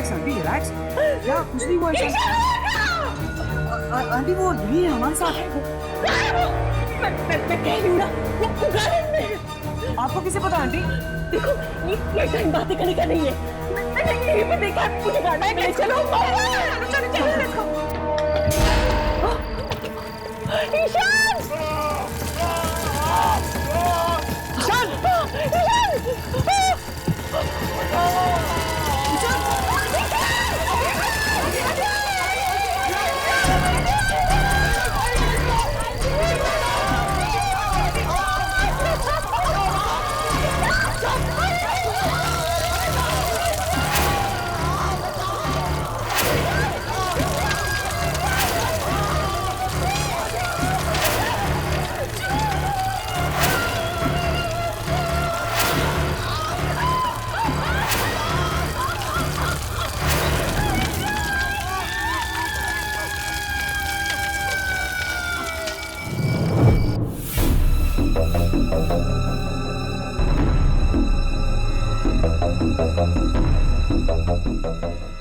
Relax aunty, relax. क्या कुछ नहीं हुआ आंटी, वो यही है हमारे साथ। मैं कह रही हूँ ना, वो गार्डन में है। आपको किसे पता आंटी? देखो ये टाइम बातें करने का नहीं है। मैंने यहीं पे देखा, मुझे गार्डन में चलो। चलो चलो लेट्स गो। ईशान!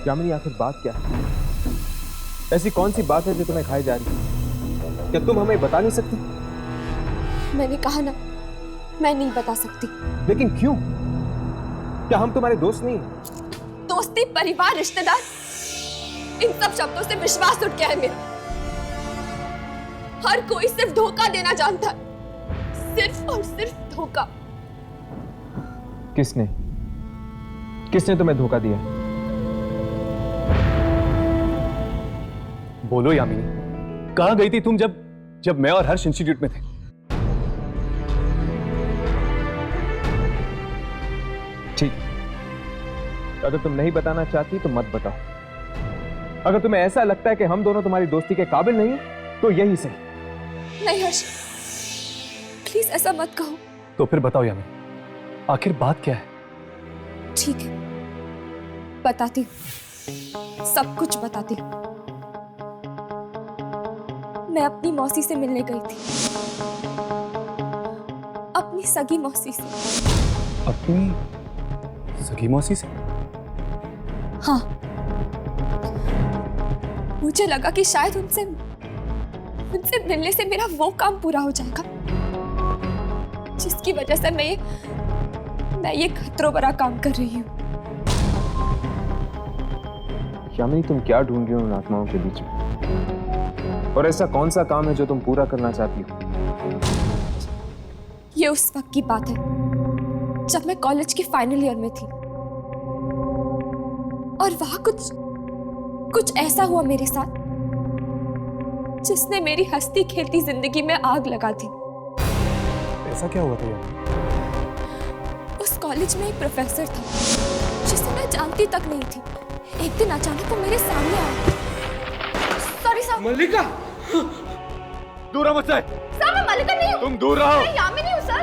यामिनी, आखिर बात क्या है? ऐसी कौन सी बात है जो तुम्हें खाई जा रही है? क्या तुम हमें बता नहीं सकती? मैंने कहा ना, मैं नहीं बता सकती। लेकिन क्यों? क्या हम तुम्हारे दोस्त नहीं हैं? दोस्ती, परिवार, रिश्तेदार, इन सब शब्दों से विश्वास उठ गया है मेरा। हर कोई सिर्फ धोखा देना जानता है, सिर्फ और सिर्फ धोखा। किसने किसने तुम्हें धोखा दिया? बोलो यामिनी, कहां गई थी तुम जब मैं और हर्ष इंस्टीट्यूट में थे? ठीक, अगर तुम नहीं बताना चाहती तो मत बताओ। अगर तुम्हें ऐसा लगता है कि हम दोनों तुम्हारी दोस्ती के काबिल नहीं तो यही सही। नहीं हर्ष, प्लीज ऐसा मत कहो। तो फिर बताओ यामिनी, आखिर बात क्या है? ठीक है, बताती हूँ, सब कुछ बताती हूँ। मैं अपनी मौसी से मिलने गई थी, अपनी सगी मौसी से। अपनी सगी मौसी से? हाँ, मुझे लगा कि शायद उनसे मिलने से मेरा वो काम पूरा हो जाएगा जिसकी वजह से मैं ये खतरों भरा काम कर रही हूँ। यामिनी, तुम क्या ढूंढ रही हो उन आत्माओं के बीच में? और ऐसा कौन सा काम है जो तुम पूरा करना चाहती हो? ये उस वक्त की बात है जब मैं कॉलेज के फाइनल ईयर में थी और वहां कुछ ऐसा हुआ मेरे साथ जिसने मेरी हंसती खेलती जिंदगी में आग लगा दी। ऐसा क्या हुआ था यार? उस कॉलेज में एक प्रोफेसर था जिसे मैं जानती तक नहीं थी। एक दिन अचानक वो मेरे सामने आया। Sorry sir. मल्लिका, दूर रहो मुझसे। सर, मैं मल्लिका नहीं हूँ। तुम दूर रहो। मैं यामिनी हूँ सर।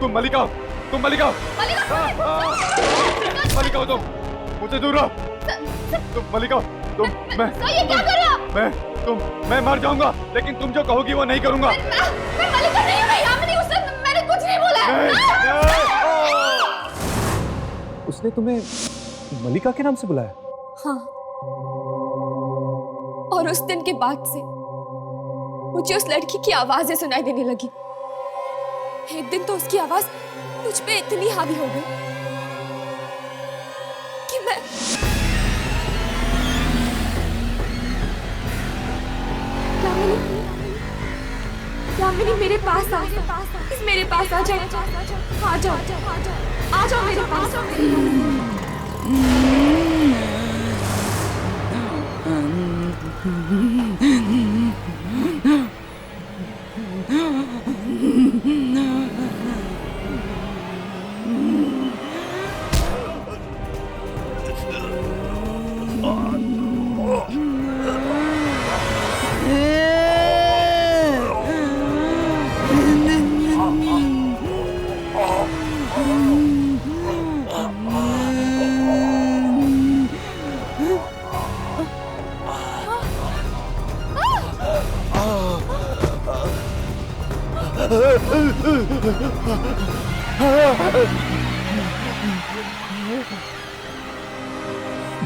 तुम मल्लिका हो। तुम मल्लिका हो। मल्लिका हो तुम। मुझसे दूर रहो। तुम मल्लिका हो। तुम मैं सर, ये क्या कर रहे हो आप? मैं मर जाऊंगा, लेकिन तुम जो कहोगी वो नहीं करूंगा। मैं मल्लिका नहीं हूँ, मैं यामिनी हूँ सर। मैंने कुछ नहीं बोला है। उसने तुम्हें मल्लिका के नाम से बुलाया? हाँ, और उस दिन के बाद से मुझे उस लड़की की आवाजें सुनाई देने लगी। एक दिन तो उसकी आवाज मुझ पे इतनी हावी हो गई कि मैं यामिनी, मेरे पास आ जाओ। मेरे पास आ जाओ। आ जाओ, आ जाओ मेरे पास।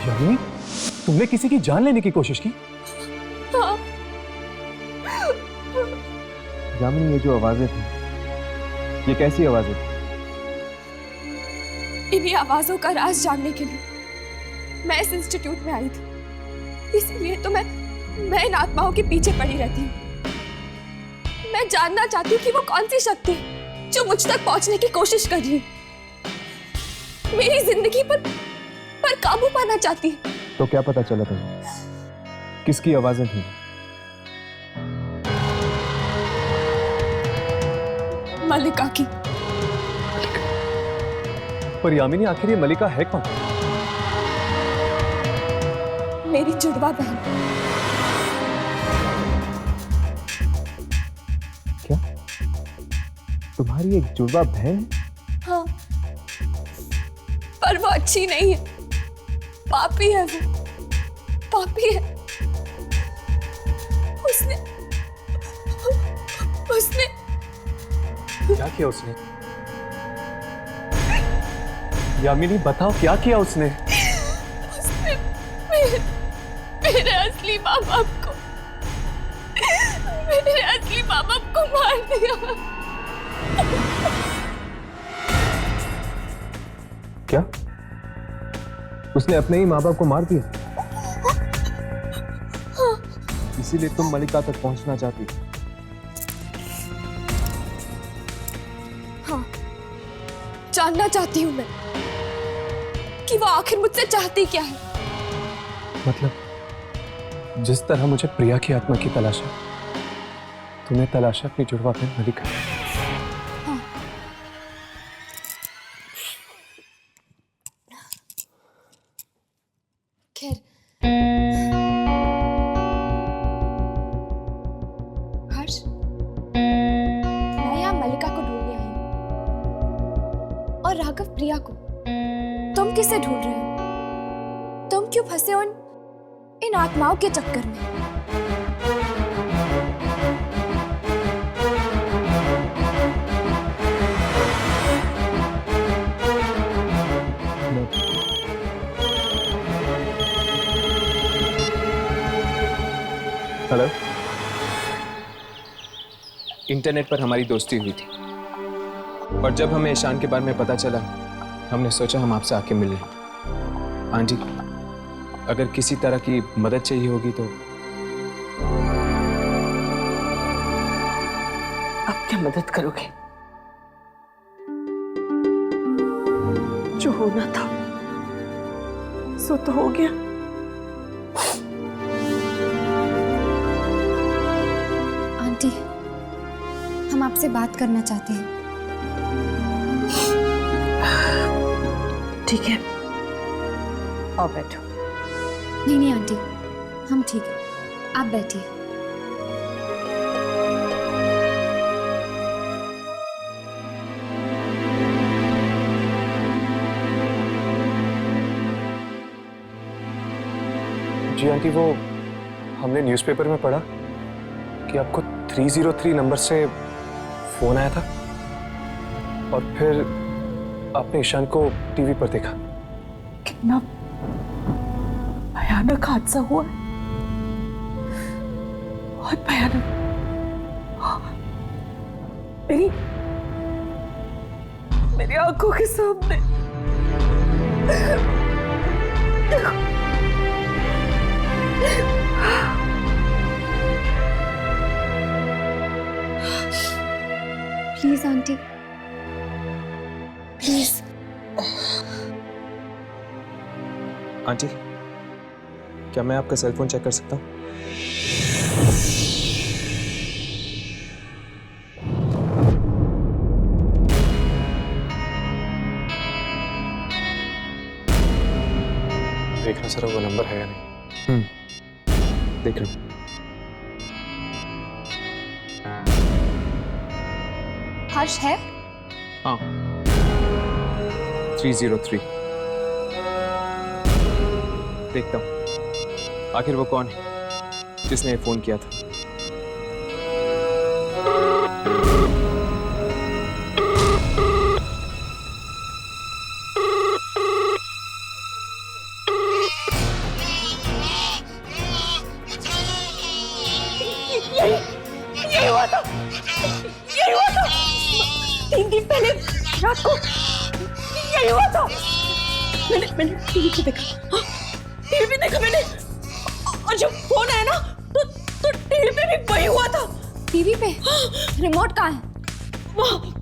यामिनी, तुमने किसी की जान लेने की कोशिश की? हाँ। यामिनी, ये जो आवाजें थी, ये कैसी आवाजें थी? इन्हीं आवाजों का राज जानने के लिए मैं इस इंस्टीट्यूट में आई थी। इसीलिए तो मैं इन आत्माओं के पीछे पड़ी रहती हूँ। मैं जानना चाहती हूँ कि वो कौन सी शक्ति है जो मुझ तक पहुंचने की कोशिश कर रही है, मेरी जिंदगी पर काबू पाना चाहती है। तो क्या पता चला तुम्हें किसकी आवाजें थी? मलिका की। पर यामिनी, आखिर ये मलिका है कौन? मेरी जुड़वा बहन। क्या तुम्हारी एक जुड़वा बहन? हाँ, पर वो अच्छी नहीं है, पापी है। वो पापी है। उसने क्या किया उसने? यामिनी, बताओ क्या किया उसने? मेरे असली माँ बाप को मार दिया। क्या उसने अपने ही माँ बाप को मार दिया? इसीलिए तुम मलिका तक पहुंचना चाहती? हाँ, जानना चाहती हूँ मैं कि वो आखिर मुझसे चाहती क्या है। मतलब जिस तरह मुझे प्रिया की आत्मा की तलाश है, तुम्हें तलाश है अपनी जुड़वा बहन मलिका। हाँ। खैर, हर्ष, मैं यहाँ मलिका को ढूंढने आई हूँ और राघव प्रिया को। तुम किसे ढूंढ रहे हो? तुम क्यों फंसे हो इन आत्माओं के चक्कर में? हेलो। इंटरनेट पर हमारी दोस्ती हुई थी और जब हमें ईशान के बारे में पता चला, हमने सोचा हम आपसे आके मिल लें। आंटी, अगर किसी तरह की मदद चाहिए होगी तो। अब क्या मदद करोगे? जो होना था सो तो हो गया। आंटी, हम आपसे बात करना चाहते हैं। ठीक है, आओ बैठो। नहीं आंटी, हम ठीक है, आप बैठिए। जी आंटी, वो हमने न्यूज़पेपर में पढ़ा कि आपको 303 नंबर से फोन आया था और फिर आपने ईशान को टीवी पर देखा। कितना भयानक हादसा हुआ है, बहुत भयानक। मेरी आंखों के सामने। Please aunty, please. आंटी, क्या मैं आपका सेल फोन चेक कर सकता हूँ? देखना सर वो नंबर है या नहीं। देख रहा हूँ। हर्ष है? हाँ, 303। देखता हूँ आखिर वो कौन है जिसने फोन किया था। यही हुआ था, यही हुआ था 3 दिन पहले रात को, यही हुआ था। मैंने टीवी पे देखा, हाँ, टीवी पे देखा मैंने, और जब फोन आया ना तो टीवी पे भी वही हुआ था। टीवी पे? रिमोट कहाँ है? वहाँ।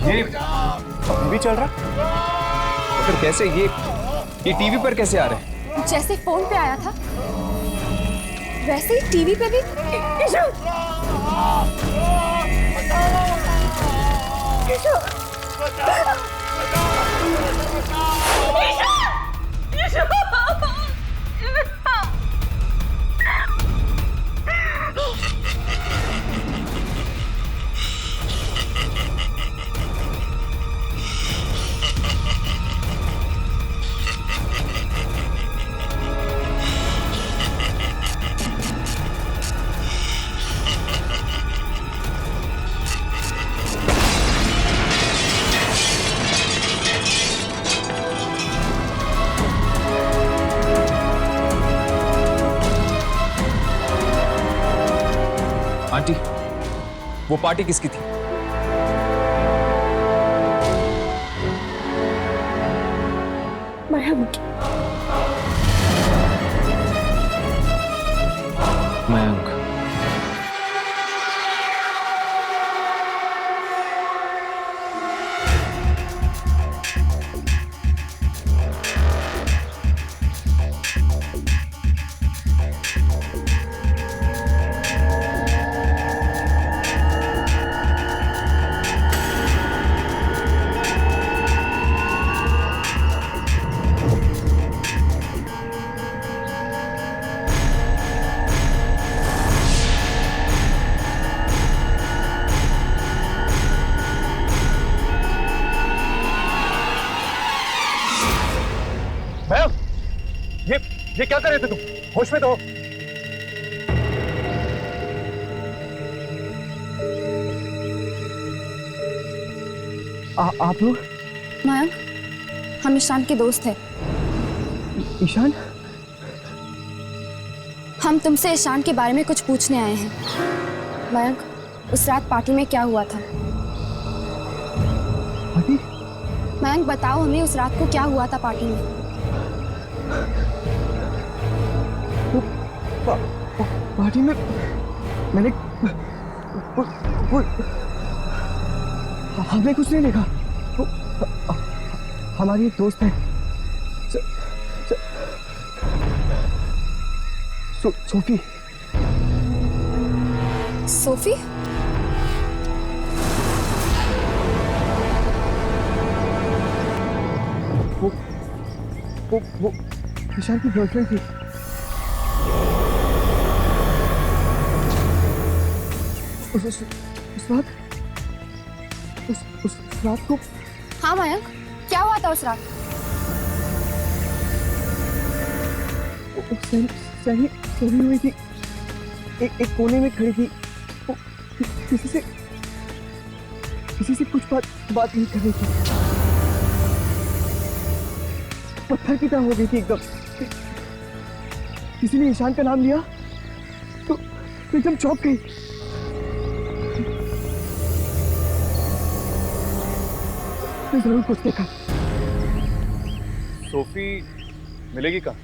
ये टीवी चल रहा? तो फिर कैसे ये टीवी पर कैसे आ रहे हैं? जैसे फोन पे आया था वैसे ही टीवी पे भी। आंटी, वो पार्टी किसकी थी? मयंक। मयंक। ये क्या कर रहे थे तुम? होश में तो हो। आप लोग? मयंक, हम ईशान के दोस्त हैं। ईशान? हम तुमसे ईशान के बारे में कुछ पूछने आए हैं। मयंक, उस रात पार्टी में क्या हुआ था? पार्टी? मयंक बताओ हमें, उस रात को क्या हुआ था पार्टी में? पार्टी में मैंने हमने कुछ नहीं देखा। हमारी एक दोस्त है सोफी। सोफी? वो ईशान की गर्लफ्रेंड थी। उस रात को। हाँ मयंक, क्या हुआ था उस रात? सही हुई थी, एक कोने में खड़ी थी। वो किसी से कुछ बात नहीं कर रही थी। पत्थर की तरह हो गई थी एकदम। किसी ने ईशान का नाम लिया तो एकदम चौंक गई। मैं जरूर कुछ देखा। सोफी मिलेगी कहाँ?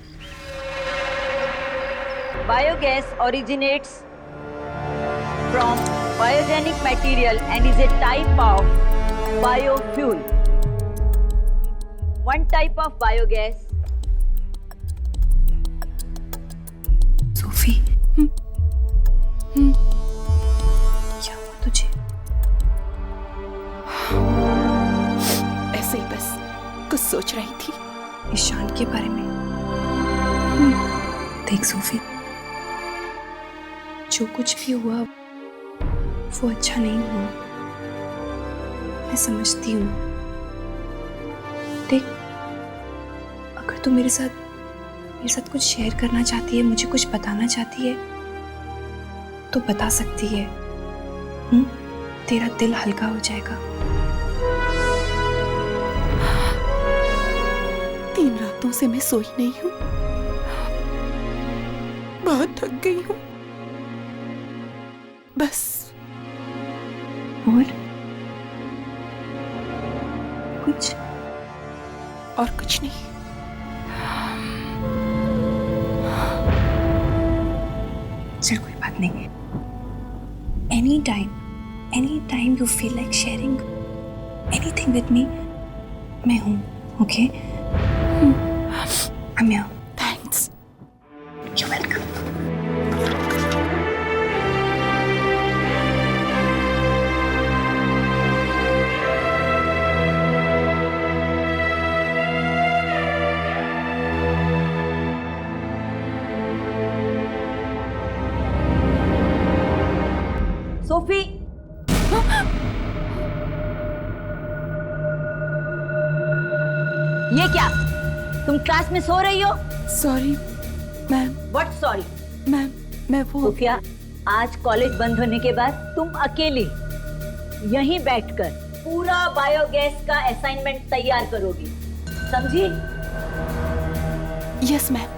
Biogas originates from biogenic material and is a type of biofuel. One type of biogas. Sophie, क्या हुआ तुझे? ऐसे ही बस कुछ सोच रही थी ईशान के बारे में। देख सोफी, जो कुछ भी हुआ वो अच्छा नहीं हुआ, मैं समझती हूँ। देख, अगर तू मेरे साथ मेरे साथ कुछ शेयर करना चाहती है, मुझे कुछ बताना चाहती है तो बता सकती है। तेरा दिल हल्का हो जाएगा। 3 रातों से मैं सोई नहीं हूँ, बहुत थक गई हूँ। बस। और कुछ? और कुछ नहीं। चल कोई बात नहीं। Any time you feel like sharing anything with me, मैं हूँ। Okay? I'm here. Thanks. You're welcome. Sophie, ये क्या? तुम क्लास में सो रही हो? Sorry ma'am. What sorry? Ma'am मैं वो सोफिया, आज कॉलेज बंद होने के बाद तुम अकेली यहीं बैठकर पूरा बायोगैस का असाइनमेंट तैयार करोगी, समझी? Yes ma'am.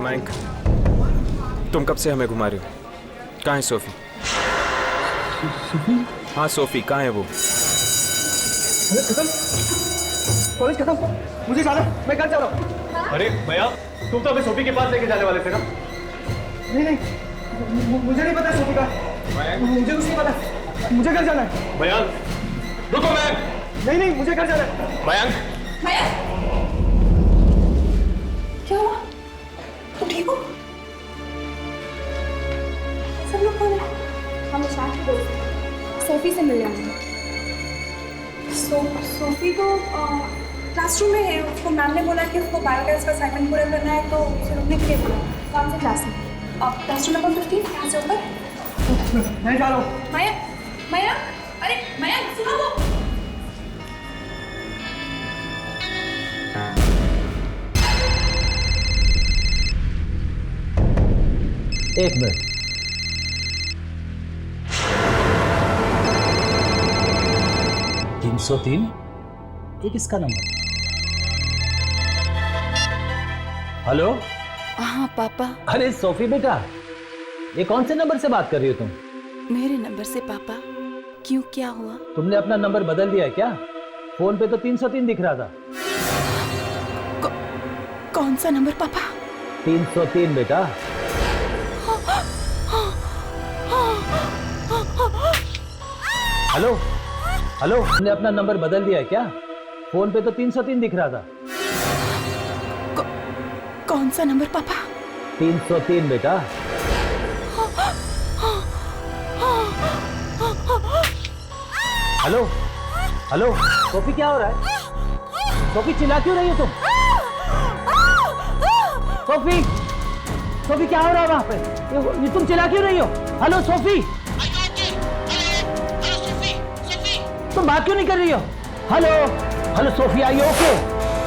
मयंक, तुम कब से हमें घुमा रहे हो? कहाँ है सोफी? हाँ सोफी कहाँ है वो? कॉलेज खत्म, मुझे जाना, मैं घर जा रहा हूँ। अरे भैया, तुम तो हमें सोफी के पास लेके जाने वाले थे ना? नहीं, मुझे नहीं पता सोफी का। मुझे कुछ नहीं पता, मुझे घर जाना है। भैया रुको। मैं नहीं, मुझे घर जाना है। मयंक, क्या हुआ? तुम ठीक हो? सब लोग कौन है? हम इशान के दोस्त हैं, सोफी से मिल रहे हैं। सोफी तो क्लासरूम में है। उसको मैम ने बोला कि उसको बायोगैस का असाइनमेंट पूरा करना है, तो उसे रुकने के लिए बोला। कौन से क्लास में? क्लासरूम नंबर 15, यहाँ से ऊपर। मैं जा रहा हूँ। मयंक, अरे मयंक सुनो तो। एक मिनट। $303, ये किसका नंबर? हेलो। हाँ पापा। अरे सोफी बेटा, ये कौन से नंबर से बात कर रही हो तुम? मेरे नंबर से पापा। क्यों, क्या हुआ? तुमने अपना नंबर बदल दिया है क्या? फोन पे तो 303 दिख रहा था। कौन सा नंबर पापा? 303 बेटा। हेलो हेलो, तुमने अपना नंबर बदल दिया है क्या? फोन पे तो 303 दिख रहा था। कौन सा नंबर पापा? 303 बेटा। हेलो हेलो, सोफी क्या हो रहा है? सोफी चिल्ला क्यों रही हो तुम? सोफी, सोफी क्या हो रहा है वहां पे? ये तुम चिल्ला क्यों रही हो? हेलो सोफी, तुम बात क्यों नहीं कर रही हो? हेलो हेलो सोफी, आई ओके?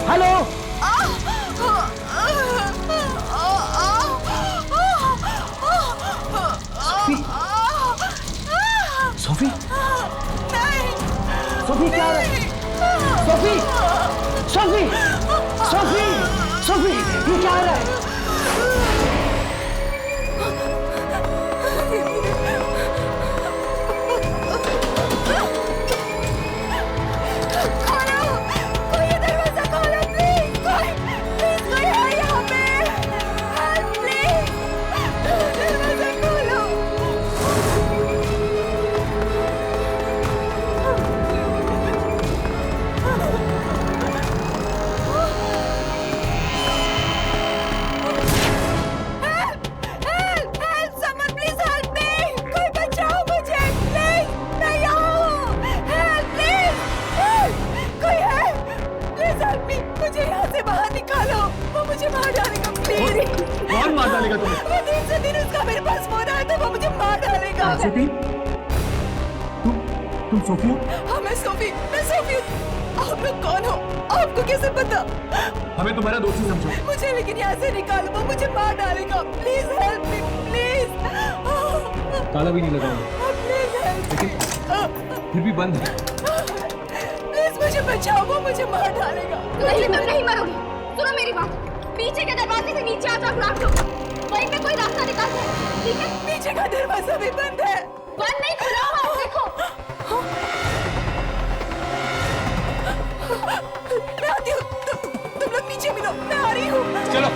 हेलो सोफी, सोफी क्या हो रहा है? सोफी सोफी सोफी सोफी, ये क्या हो रहा है? मुझे बाहर निकालो, वो मुझे मार डालेगा प्लीज। कौन मार डालेगा तुम्हें? वो दिन से दिन उसका मेरे पास फोन आया था, वो मुझे मार डालेगा। स्मृति, तुम सोफी हो? हाँ मैं सोफी हूँ। आप लोग कौन हो? आपको कैसे पता? हमें तुम्हारा दोस्ती समझो। मुझे लेकिन यहाँ से निकालो, वो मुझे मार डालेगा। Please help me please. ताला भी नहीं लगाऊंगा, प्लीज हेल्प। लेकिन फिर भी बंद है। प्लीज मुझे बचाओ, वो मुझे मार डालेगा। नहीं तुम नहीं मरोगी। सुनो मेरी बात, पीछे के दरवाजे से नीचे आ जाओ ग्राउंड फ्लोर, वहीं पे कोई रास्ता निकालते हैं, ठीक है? पीछे का दरवाजा भी बंद है। बंद नहीं, खुला हुआ है, देखो। मैं आती हूँ, तुम लोग नीचे मिलो, मैं आ रही हूँ। चलो।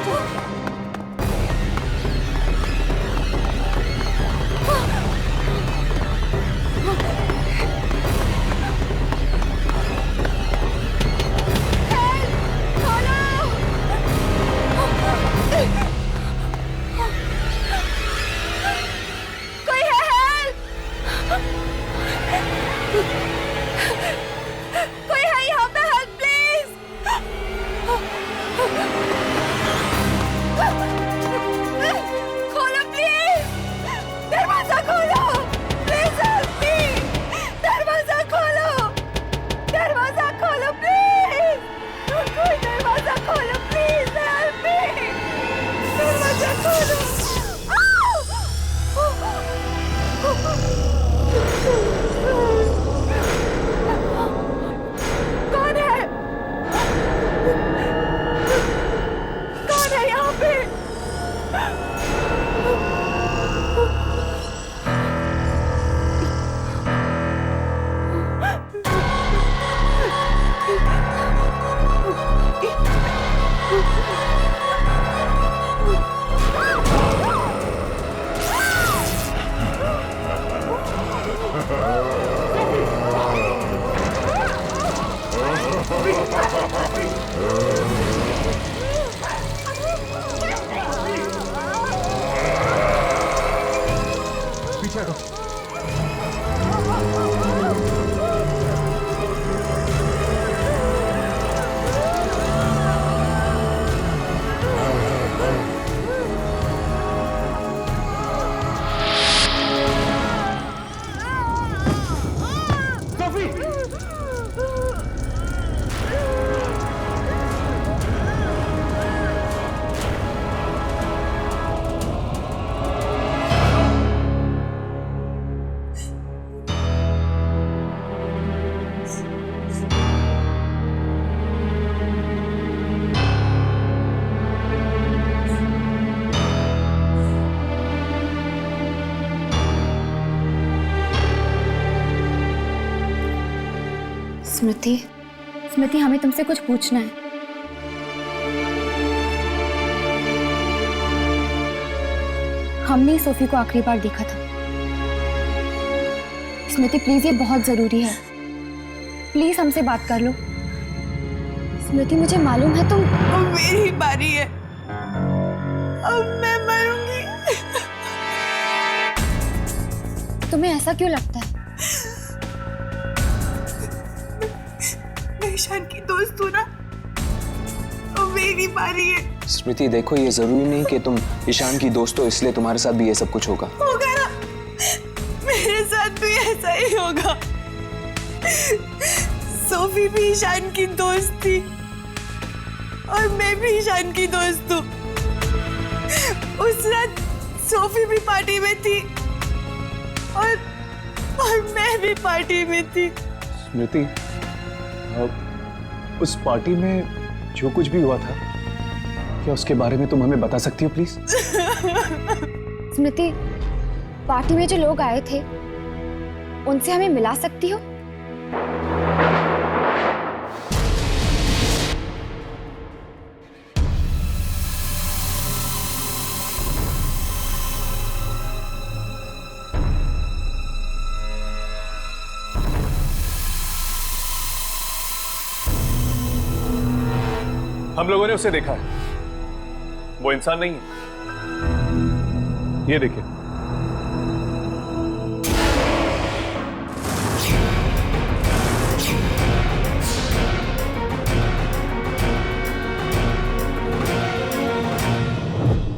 कोई है हेल्प? कोई है यहाँ पे हेल्प प्लीज? खोलो प्लीज, दरवाजा खोलो प्लीज, हेल्प मी। दरवाजा खोलो प्लीज, कोई दरवाजा खोलो प्लीज, हेल्प मी। दरवाजा खोलो। कौन है यहाँ पे? पीछे हटो। स्मृति हमें तुमसे कुछ पूछना है। हमने सोफी को आखिरी बार देखा था। स्मृति प्लीज, ये बहुत जरूरी है, प्लीज हमसे बात कर लो। स्मृति मुझे मालूम है तुम। अब मेरी बारी है, अब मैं मरूंगी। तुम्हें ऐसा क्यों लगता है? मैं ईशान की दोस्त हूँ ना, अब मेरी बारी है। स्मृति देखो, ये जरूरी नहीं कि तुम ईशान की दोस्त हो इसलिए तुम्हारे साथ भी ये सब कुछ होगा। होगा ना, मेरे साथ भी ऐसा ही होगा। सोफी भी ईशान की दोस्त थी और मैं भी ईशान की दोस्त हूँ। उस रात सोफी भी पार्टी में थी और मैं भी पार्टी में थी। स्मृति, उस पार्टी में जो कुछ भी हुआ था, क्या उसके बारे में तुम हमें बता सकती हो प्लीज? स्मृति, पार्टी में जो लोग आए थे उनसे हमें मिला सकती हो? हम लोगों ने उसे देखा है, वो इंसान नहीं है। ये देखिए,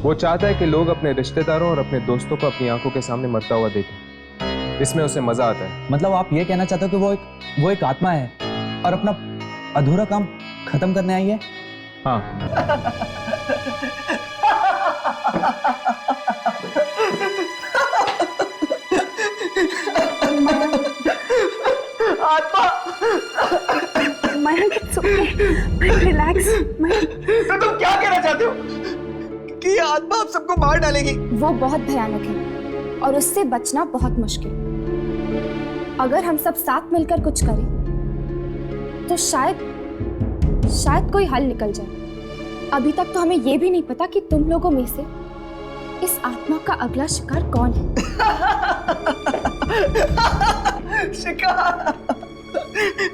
वो चाहता है कि लोग अपने रिश्तेदारों और अपने दोस्तों को अपनी आंखों के सामने मरता हुआ देखें। इसमें उसे मजा आता है। मतलब आप ये कहना चाहते हो कि वो एक आत्मा है और अपना अधूरा काम खत्म करने आई है? हाँ। Mayank, it's okay. Mayank, relax. Mayank, तो तुम क्या कहना चाहते हो कि ये आत्मा आप सबको मार डालेगी? वो बहुत भयानक है और उससे बचना बहुत मुश्किल। अगर हम सब साथ मिलकर कुछ करें तो शायद कोई हल निकल जाए। अभी तक तो हमें ये भी नहीं पता कि तुम लोगों में से इस आत्मा का अगला शिकार कौन है। शिकार,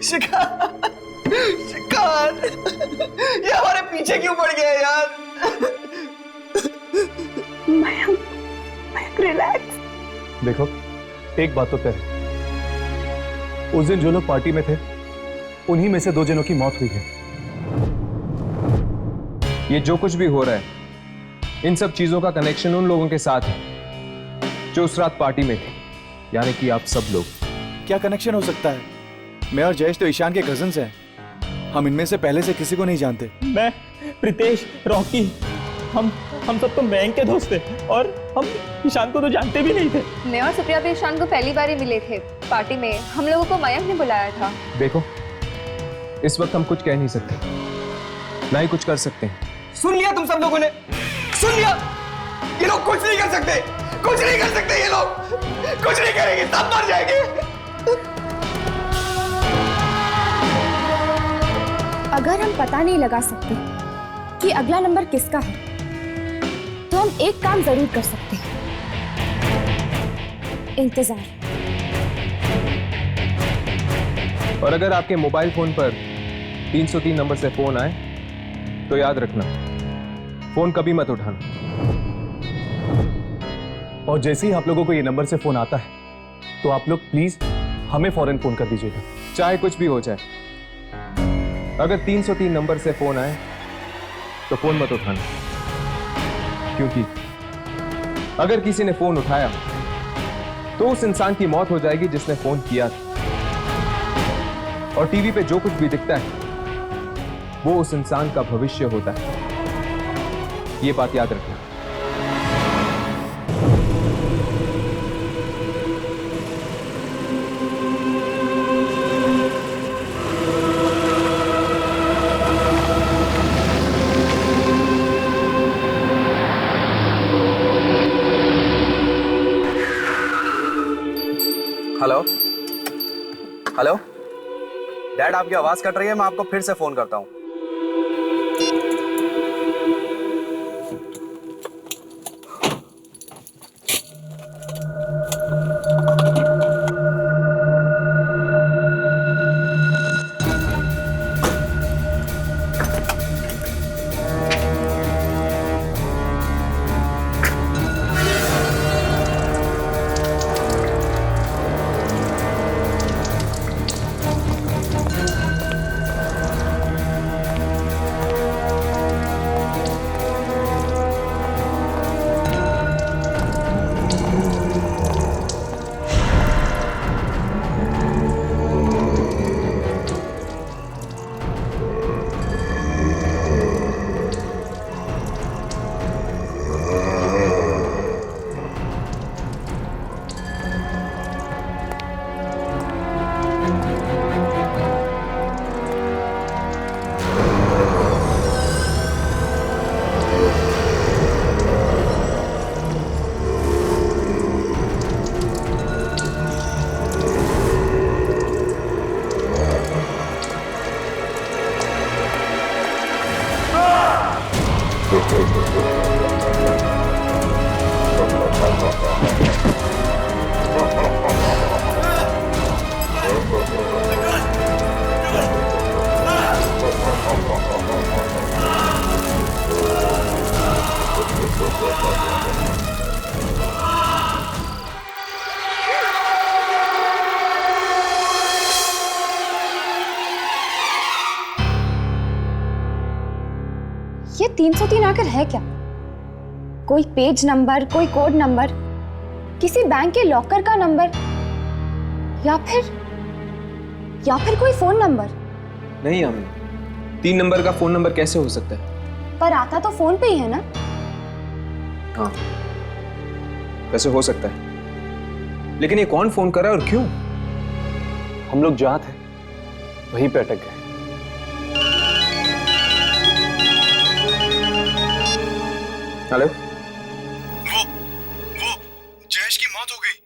शिकार, शिकार, ये हमारे पीछे क्यों पड़ गया यार? मयंक, रिलैक्स। देखो, एक बात तो तय है, उस दिन जो लोग पार्टी में थे उन्हीं में से 2 जनों की मौत हुई है। ये जो कुछ भी हो रहा है, इन सब चीजों का कनेक्शन उन लोगों के साथ है जो उस रात पार्टी में थे, यानी कि आप सब लोग। क्या कनेक्शन हो सकता है? मैं और जयेश तो ईशान के कजिन्स हैं। हम इनमें से पहले से किसी को नहीं जानते। मैं, प्रीतेश, रॉकी, हम सब तो मयंक के दोस्त थे और हम ईशान को तो जानते भी नहीं थे। मैं और सुप्रिया भी ईशान को पहली बार ही मिले थे पार्टी में। हम लोगों को मयंक ने बुलाया था। देखो, इस वक्त हम कुछ कह नहीं सकते, ना ही कुछ कर सकते हैं। सुन लिया तुम सब लोगों ने? सुन लिया? ये लोग कुछ नहीं कर सकते, कुछ नहीं कर सकते। ये लोग कुछ नहीं करेंगे, सब मर जाएंगे। अगर हम पता नहीं लगा सकते कि अगला नंबर किसका है, तो हम एक काम जरूर कर सकते हैं, इंतजार। और अगर आपके मोबाइल फोन पर 303 नंबर से फोन आए तो याद रखना, फोन कभी मत उठाना। और जैसे ही आप लोगों को ये नंबर से फोन आता है तो आप लोग प्लीज हमें फौरन फोन कर दीजिएगा, चाहे कुछ भी हो जाए। अगर 303 नंबर से फोन आए तो फोन मत उठाना, क्योंकि अगर किसी ने फोन उठाया तो उस इंसान की मौत हो जाएगी जिसने फोन किया था। और टीवी पे जो कुछ भी दिखता है वो उस इंसान का भविष्य होता है, ये बात याद रखना। हेलो हेलो डैड, आपकी आवाज कट रही है, मैं आपको फिर से फोन करता हूँ। ये 303 आकर है क्या? कोई पेज नंबर, कोई कोड नंबर, किसी बैंक के लॉकर का नंबर, या फिर कोई फोन नंबर। नहीं यामिनी, 3 नंबर का फोन नंबर कैसे हो सकता है? पर आता तो फोन पे ही है ना। हाँ, वैसे हो सकता है, लेकिन ये कौन फोन कर रहा है और क्यों? हम लोग जहाँ थे वहीं पे अटक गए। हेलो, वो जयेश की मौत हो गई।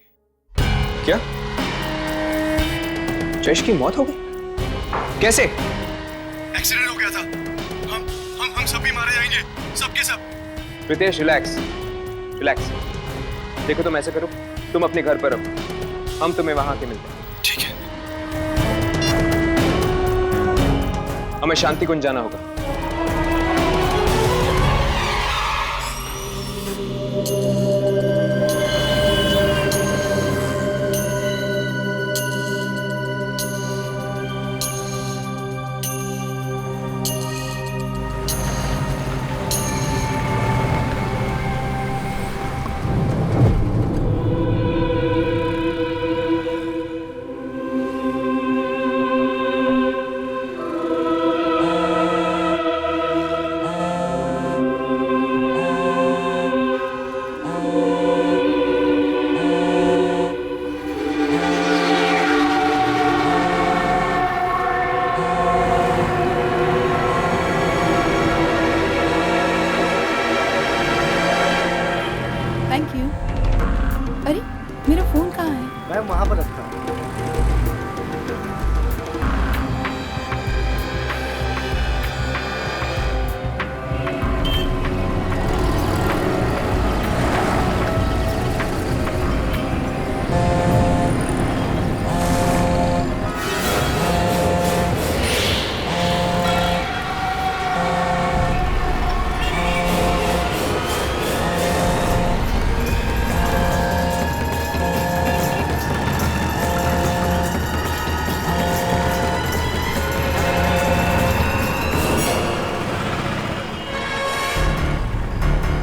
क्या? जयेश की मौत हो गई? कैसे? एक्सीडेंट हो गया था। हम सब भी मारे जाएंगे, सब के सब। Ritesh, relax relax. देखो, तुम ऐसे करो, तुम अपने घर पर रहो, हम तुम्हें वहां के मिलते हैं। ठीक है। हमें शांति कुंज जाना होगा। Thank you. अरे मेरा फोन कहाँ है? मैं वहां पर रखता हूँ।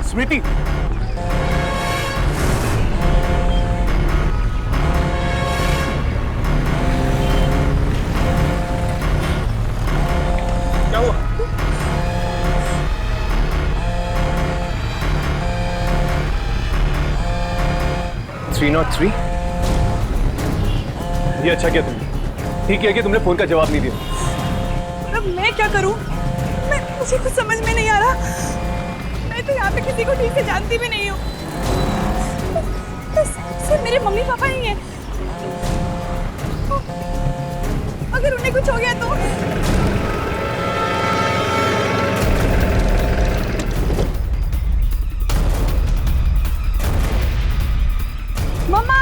स्मृति, क्या हुआ? Three not three. ये अच्छा किया तुमने, ठीक है कि तुमने फोन का जवाब नहीं दिया। अब मैं क्या करूं? मुझे कुछ समझ में नहीं आ रहा। मैं तो यहाँ पे किसी को ठीक से जानती भी नहीं हूँ। सिर्फ मेरे मम्मी पापा ही हैं। अगर उन्हें कुछ हो गया तो? मम्मा,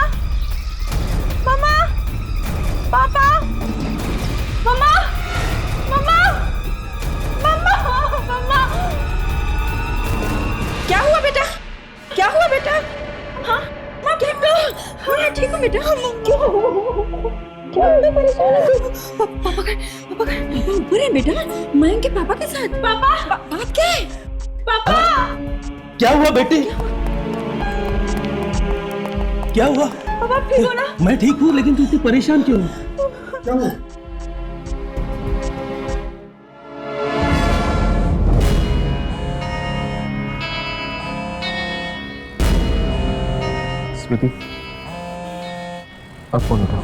मम्मा, पापा, मम्मा, मम्मा, मम्मा, मम्मा। क्या हुआ बेटा? क्या हुआ बेटा? हाँ, मैं ठीक हूँ। हाँ, मैं ठीक हूँ बेटा। क्यों मैं परेशान हूँ? पापा ऊपर है बेटा। मैं उनके पापा के साथ। पापा, बात क्या है? पापा, क्या हुआ बेटी? क्या हुआ? पापा ठीक हो ना? मैं ठीक हूँ, लेकिन तू इतनी परेशान क्यों? क्या हुआ? स्मृति, अब फोन उठाओ।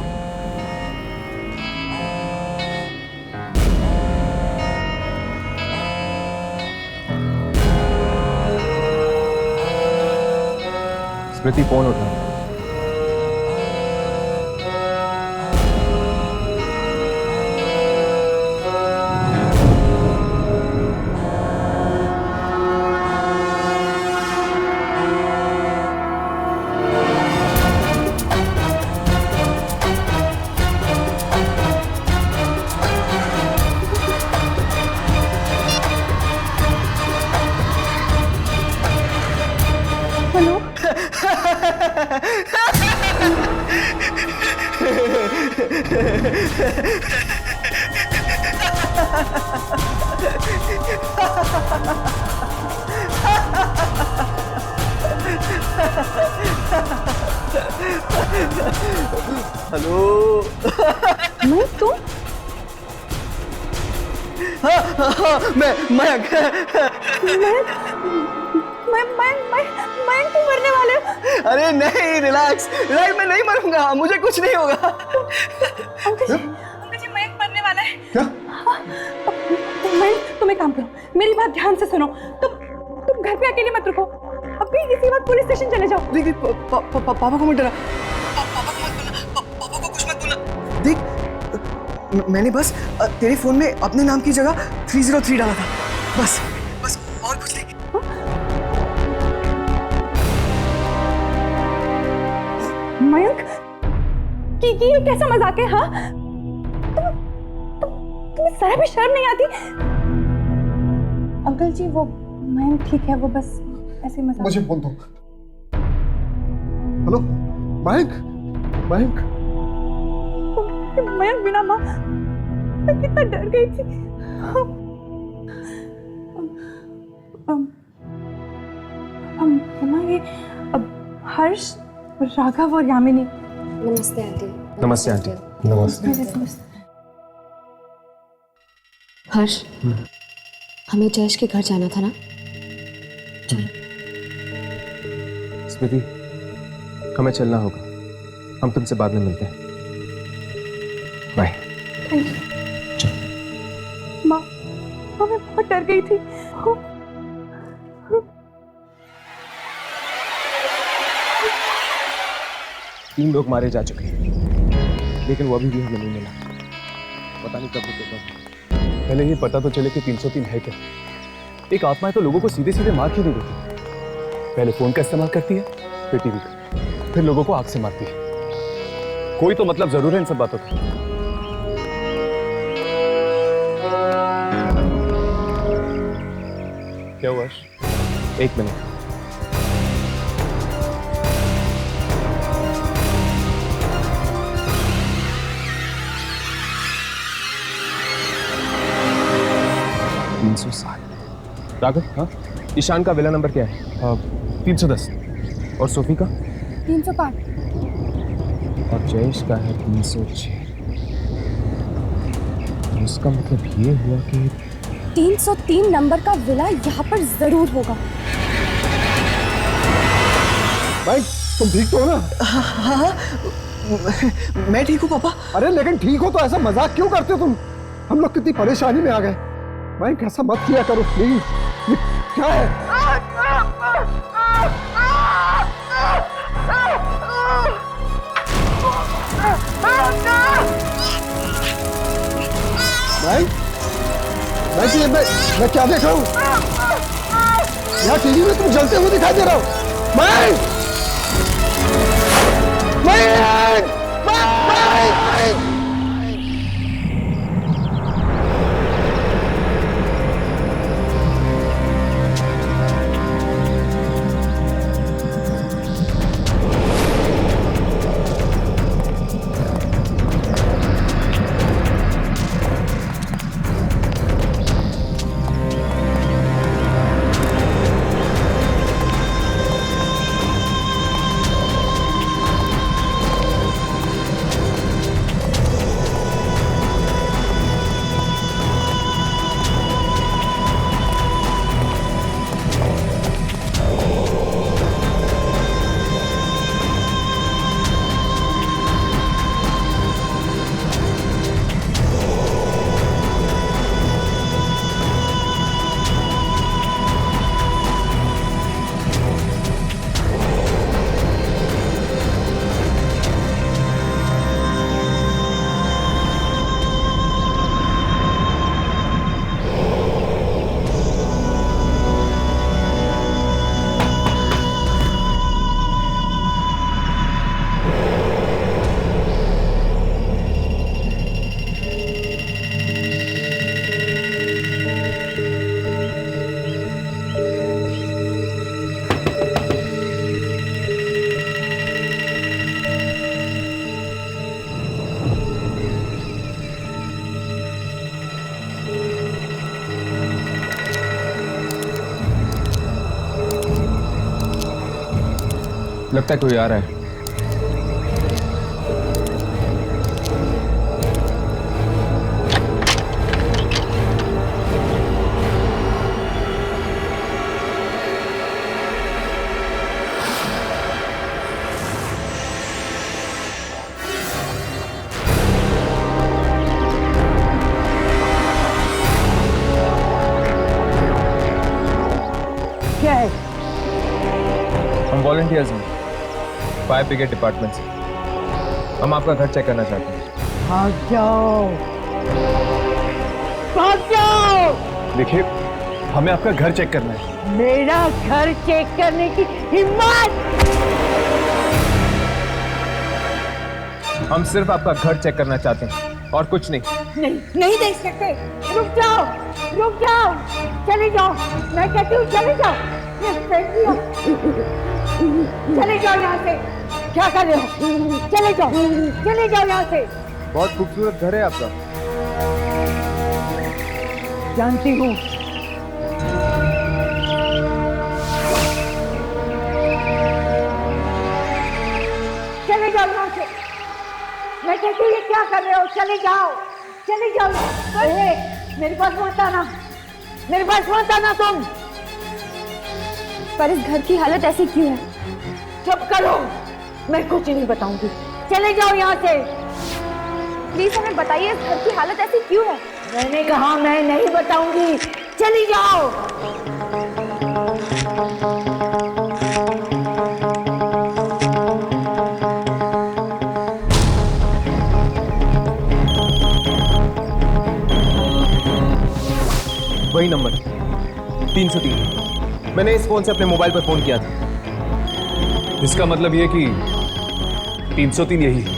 स्मृति, फोन उठाओ। हेलो। मैं तुम मैं तुम मरने वाले हो? अरे नहीं, रिलैक्स रिलैक्स, मैं नहीं मरूंगा, मुझे कुछ नहीं होगा। अंकल जी मयंक मरने वाला है। क्या? तुम एक काम करो, मेरी बात ध्यान से सुनो। तुम घर पे अकेले मत रुको, अभी इसी वक्त पुलिस स्टेशन चले जाओ। देख पापा को मत डरा, पापा को मत बोलना, पापा को कुछ मत बोलना। देख मैंने बस तेरे फोन में अपने नाम की जगह 303 डाला था, बस और कुछ नहीं। मयंक ये कैसा मजाक है? हाँ तुम्हें जरा भी शर्म नहीं आती? अंकल जी वो मयंक ठीक है, वो बस ऐसे मजाक। मुझे फोन दो। हेलो मयंक, मयंक बिना माँ मैं कितना डर गई थी। माँ ये हर्ष, राघव और यामिनी। नमस्ते आंटी। नमस्ते आंटी। नमस्ते। हर्ष, हमें जयेश के घर जाना था ना? स्मृति, हमें चलना होगा, हम तुमसे बाद में मिलते हैं। बाय। माँ मैं बहुत डर गई थी। तीन लोग मारे जा चुके हैं, लेकिन वो अभी भी हमें नहीं मिला। पता नहीं कब रुकेगा। पहले ये पता तो चले कि 303 है क्या। एक आत्मा तो लोगों को सीधे सीधे मार क्यों नहीं देती? पहले फोन का इस्तेमाल करती है, फिर टीवी का, फिर लोगों को आग से मारती है। कोई तो मतलब जरूर है इन सब बातों का। क्या हुआ? एक मिनट। राघव, हाँ, ईशान का विला नंबर क्या है? 310। और सोफी का? 305। और जयेश का है 306। इसका मतलब ये हुआ कि 303 नंबर का विला यहाँ पर जरूर होगा। भाई तुम ठीक तो हो ना? हाँ मैं ठीक हूँ पापा। अरे लेकिन ठीक हो तो ऐसा मजाक क्यों करते हो तुम? हम लोग कितनी परेशानी में आ गए। भाई ऐसा मत किया करो प्लीज। ये क्या है? भाई मैं क्या देख रहा हूँ? यहाँ टीवी में तुम जलते हुए दिखाई दे रहा हो। भाई लगता है कोई आ रहा है। क्या है? हम वॉलंटियर्स हैं, फायर ब्रिगेड डिपार्टमेंट से। हम आपका घर चेक करना चाहते हैं। भाग जाओ, भाग जाओ। देखिए, हमें आपका घर चेक करना है। मेरा घर चेक करने की हिम्मत? हम सिर्फ आपका घर चेक करना चाहते हैं और कुछ नहीं। नहीं देख सकते। रुक जाओ, रुक जाओ, चले जाओ। मैं कहती हूँ चले जाओ। चले जाओ यहाँ से। क्या कर रहे हो? चले जाओ, चले जाओ यहाँ से। बहुत खूबसूरत घर है आपका। जानती हूँ। चले जाओ यहाँ से। मैं कहती हूँ ये क्या कर रहे हो? चले जाओ, चले जाओ। मेरे पास मत आना, मेरे पास मत आना तुम। पर इस घर की हालत ऐसी क्यों है? चुप करो, मैं कुछ नहीं बताऊंगी। चले जाओ यहाँ से। प्लीज हमें बताइए, इस घर की हालत ऐसी क्यों है? मैंने कहा मैं नहीं बताऊंगी। चली जाओ। वही नंबर 303। मैंने इस फोन से अपने मोबाइल पर फोन किया था। इसका मतलब ये कि 303 यही है।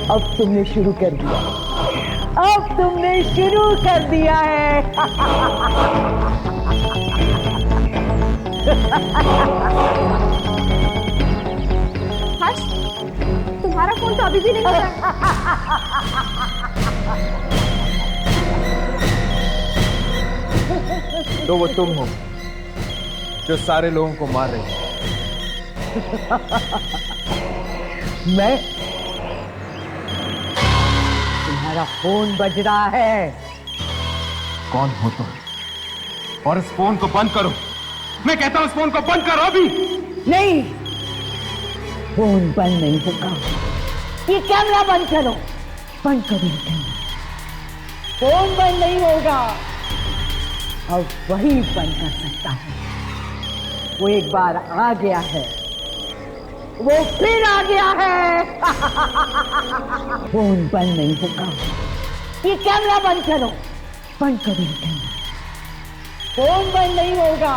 अब तुमने शुरू कर दिया, अब तुमने शुरू कर दिया है। हर्ष, तुम्हारा फोन तो अभी भी नहीं आया। तो वो तुम हो जो सारे लोगों को मार रहे हो। मैं? तुम्हारा फोन बज रहा है। कौन हो तुम? और इस फोन को बंद करो। मैं कहता हूं इस फोन को बंद करो अभी। नहीं, फोन बंद नहीं होगा। ये कैमरा बंद करो। बंद करो ये कैमरा। फोन बंद नहीं होगा। अब वही बंद कर सकता है। वो एक बार आ गया है, वो फिर आ गया है। फोन बंद नहीं होगा। ये कैमरा बंद करो। बंद करो ये कैमरा। फोन बंद नहीं होगा।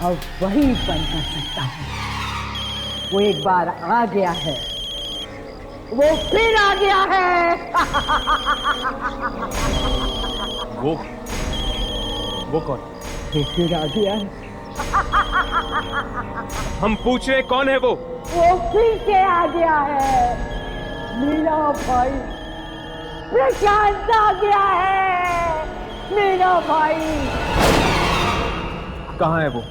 अब वही बंद कर सकता है। वो एक बार आ गया है, वो फिर आ गया है। वो कौन? वो फिर आ गया है। हम पूछ रहे कौन है वो? वो फिर से आ गया है। मेरा भाई प्रशांत आ गया है। मेरा भाई। कहाँ है वो?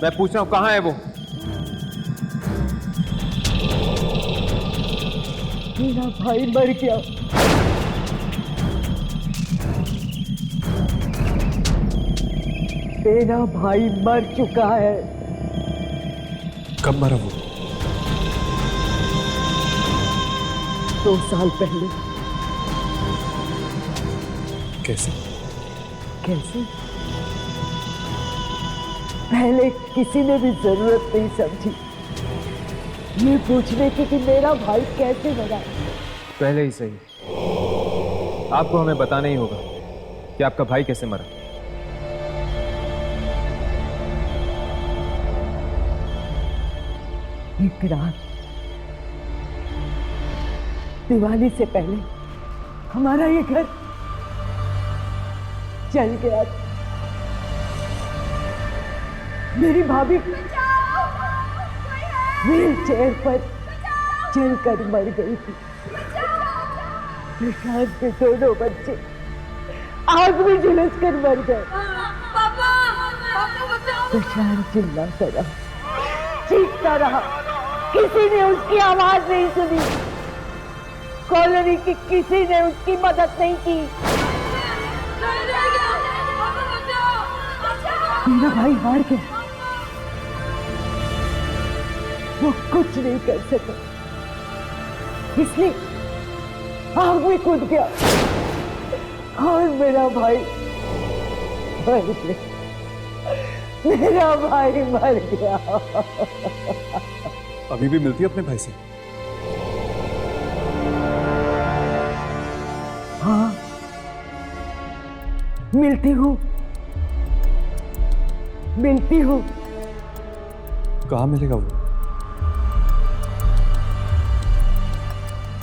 मैं पूछ रहा हूं कहाँ है वो? मेरा भाई मर गया। मेरा भाई मर चुका है। कब मरा वो? 2 साल पहले। कैसे? कैसे? पहले किसी ने भी जरूरत नहीं समझी ये पूछने की कि मेरा भाई कैसे मरा। पहले ही सही, आपको हमें बताना ही होगा कि आपका भाई कैसे मरा। एक रात दिवाली से पहले हमारा ये घर जल गया। मेरी भाभी व्हील चेयर पर जलकर मर गई थी। प्रशांत के दोनों बच्चे आग में झुलस कर मर गए। प्रशांत चिल्लाता रहा, चीखता रहा, किसी ने उसकी आवाज नहीं सुनी। कॉलोनी की किसी ने उसकी मदद नहीं की। मेरा भाई हार गया, वो कुछ नहीं कर सका, इसलिए आग में कूद गया और मेरा भाई मर गया। मेरा भाई मर गया। अभी भी मिलती है अपने भाई से? हाँ, मिलती हूँ। कहाँ मिलेगा वो?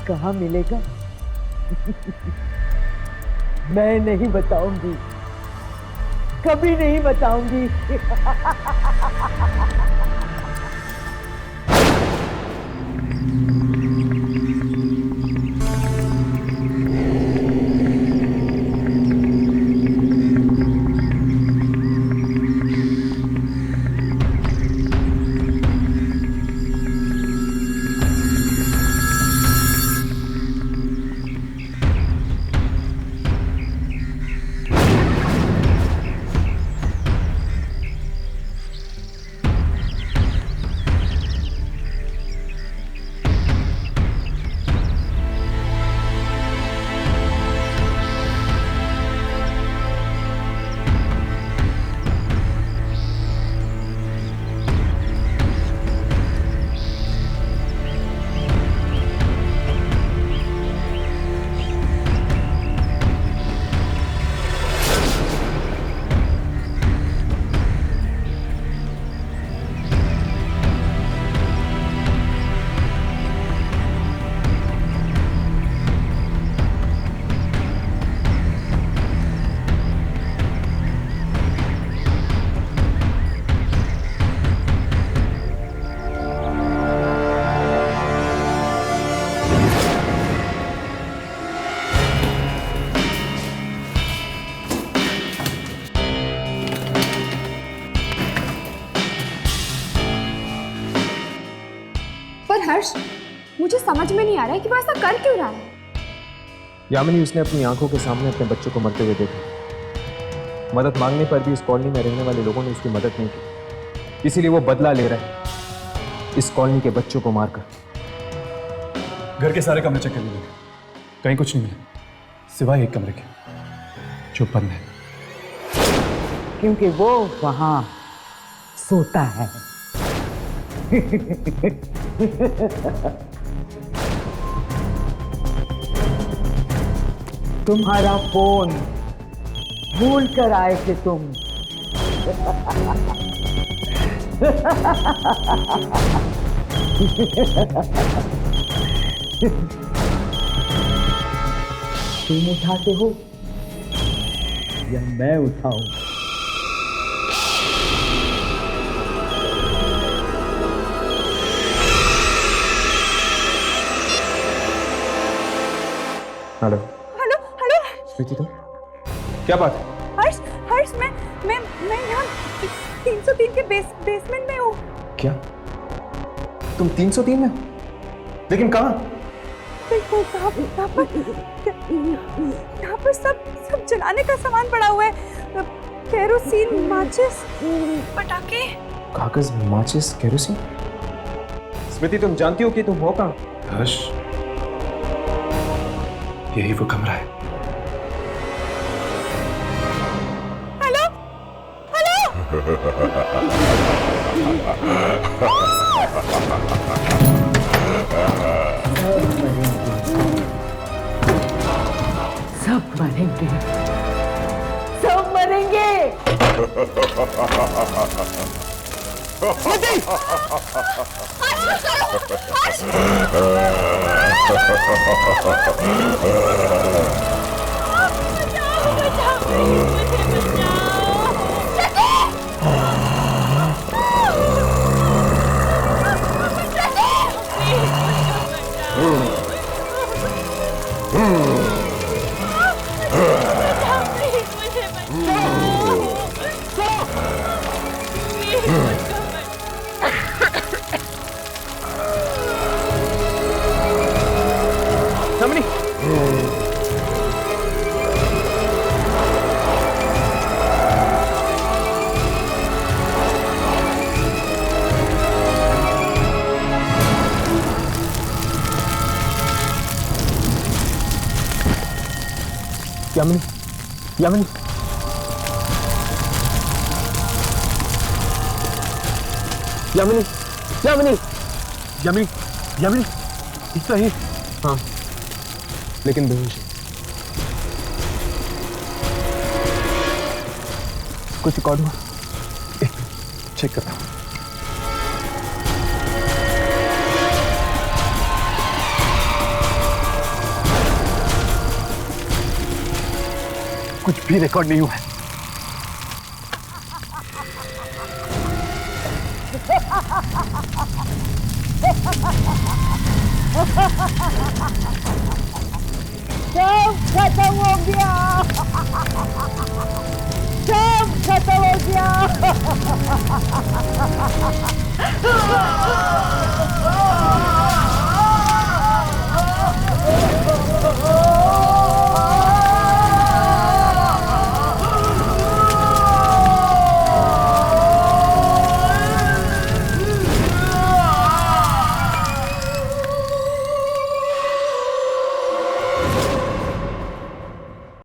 कहाँ मिलेगा मैं नहीं बताऊंगी, कभी नहीं बताऊंगी। पर हर्ष, मुझे समझ में नहीं आ रहा है कि वो ऐसा कर क्यों रहा है। यामिनी, उसने अपनी आंखों के सामने अपने बच्चों को मरते हुए देखा। मदद मांगने पर भी इस कॉलोनी में रहने वाले लोगों ने उसकी मदद नहीं की, इसीलिए वो बदला ले रहा है इस कॉलोनी के बच्चों को मारकर। घर के सारे कमरे चेक कर लिए, कहीं कुछ नहीं मिला सिवाय एक कमरे के जो बंद है, क्योंकि वो वहां सोता है। तुम्हारा फोन भूल कर आए थे तुम। तुम उठाते हो या मैं उठाऊं? हेलो हेलो हेलो स्मृति, तुम क्या बात है? हर्ष हर्ष मैं यहाँ 303 के बेसमेंट में हूँ। क्या तुम 303 में? लेकिन कहाँ? यहाँ पर सब जलाने का सामान पड़ा हुआ है। केरोसिन, माचिस, पटाखे, कागज, माचिस, केरोसिन। स्मृति, तुम जानती हो कि तुम हो कहाँ? हर्ष, यही वो कमरा है। हेलो हेलो सब मरेंगे, सब मरेंगे। यामिनी यामिनी यामिनी यामिनी यामिनी यामिनी ठीक तो है? हाँ, लेकिन बेहोश है। कुछ रिकॉर्ड हुआ? चेक करता हूँ। कुछ भी रिकॉर्ड नहीं हुआ है। सब खत्म हो गया, सब खत्म हो गया।